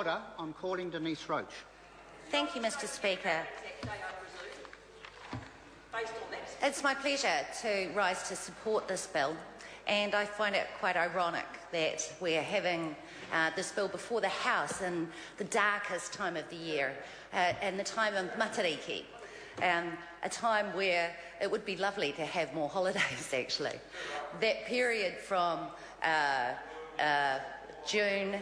order. I'm calling Denise Roach. Thank you, Mr Speaker. It's my pleasure to rise to support this bill, and I find it quite ironic that we're having this bill before the House in the darkest time of the year, and the time of Matariki, a time where it would be lovely to have more holidays, actually. That period from June,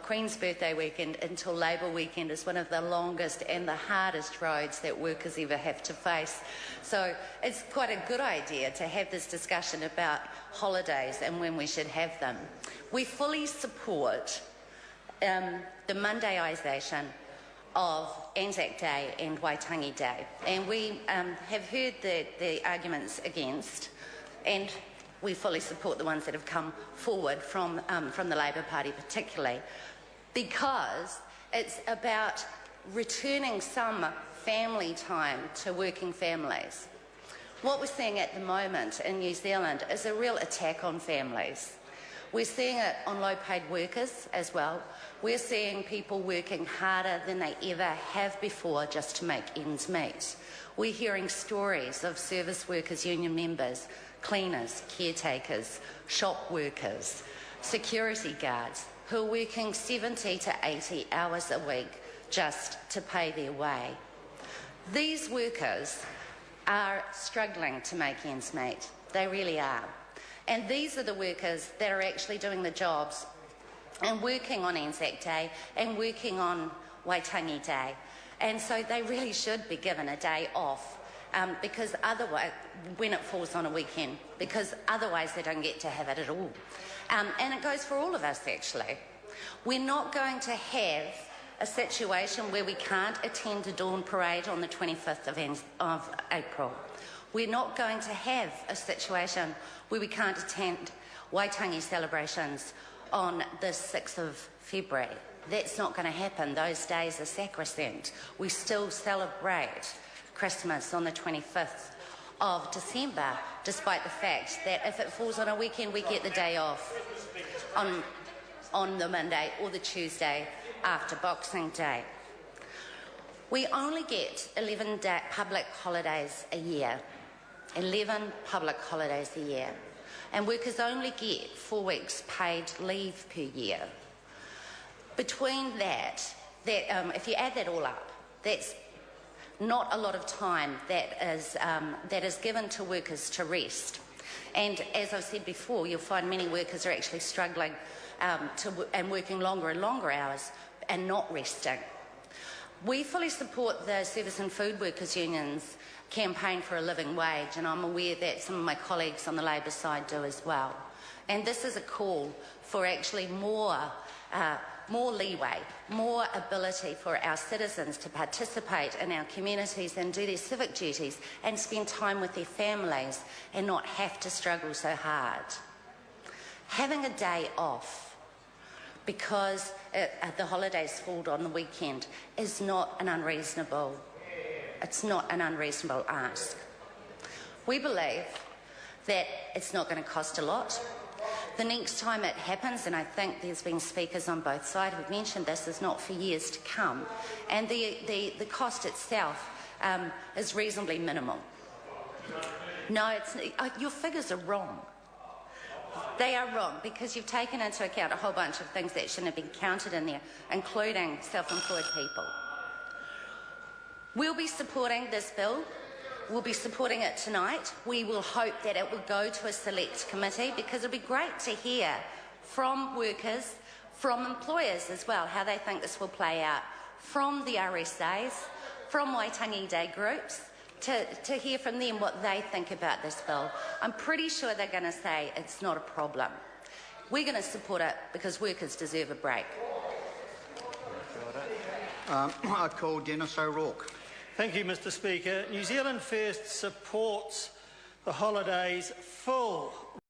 Queen's birthday weekend, until Labour weekend is one of the longest and the hardest roads that workers ever have to face. So it's quite a good idea to have this discussion about holidays and when we should have them. We fully support the Mondayisation of Anzac Day and Waitangi Day, and we have heard the arguments against, and we fully support the ones that have come forward from the Labour Party particularly, because it's about returning some family time to working families. What we're seeing at the moment in New Zealand is a real attack on families. We're seeing it on low-paid workers as well. We're seeing people working harder than they ever have before just to make ends meet. We're hearing stories of service workers, union members, cleaners, caretakers, shop workers, security guards who are working 70 to 80 hours a week just to pay their way. These workers are struggling to make ends meet. They really are. And these are the workers that are actually doing the jobs and working on Anzac Day and working on Waitangi Day. And so they really should be given a day off, because otherwise, when it falls on a weekend, because otherwise they don't get to have it at all. And it goes for all of us, actually. We're not going to have a situation where we can't attend a dawn parade on the 25th of April. We're not going to have a situation where we can't attend Waitangi celebrations on the 6th of February. That's not going to happen. Those days are sacrosanct. We still celebrate Christmas on the 25th of December, despite the fact that if it falls on a weekend, we get the day off on the Monday or the Tuesday after Boxing Day. We only get 11 public holidays a year. 11 public holidays a year. And workers only get 4 weeks paid leave per year. Between that, if you add that all up, that's not a lot of time that is given to workers to rest. And as I've said before, you'll find many workers are actually struggling and working longer and longer hours and not resting. We fully support the Service and Food Workers Union's campaign for a living wage, and I'm aware that some of my colleagues on the Labour side do as well. And this is a call for actually more leeway, more ability for our citizens to participate in our communities and do their civic duties and spend time with their families and not have to struggle so hard. Having a day off because the holidays fall on the weekend is not an unreasonable ask. We believe that it's not going to cost a lot. The next time it happens, and I think there's been speakers on both sides who've mentioned this, is not for years to come. And the cost itself is reasonably minimal. No, your figures are wrong. They are wrong because you've taken into account a whole bunch of things that shouldn't have been counted in there, including self-employed people. We'll be supporting this bill. We'll be supporting it tonight. We will hope that it will go to a select committee, because it'll be great to hear from workers, from employers as well, how they think this will play out, from the RSAs, from Waitangi Day groups, to hear from them what they think about this bill. I'm pretty sure they're going to say it's not a problem. We're going to support it because workers deserve a break. I call Dennis O'Rourke. Thank you, Mr Speaker. New Zealand First supports the holidays' full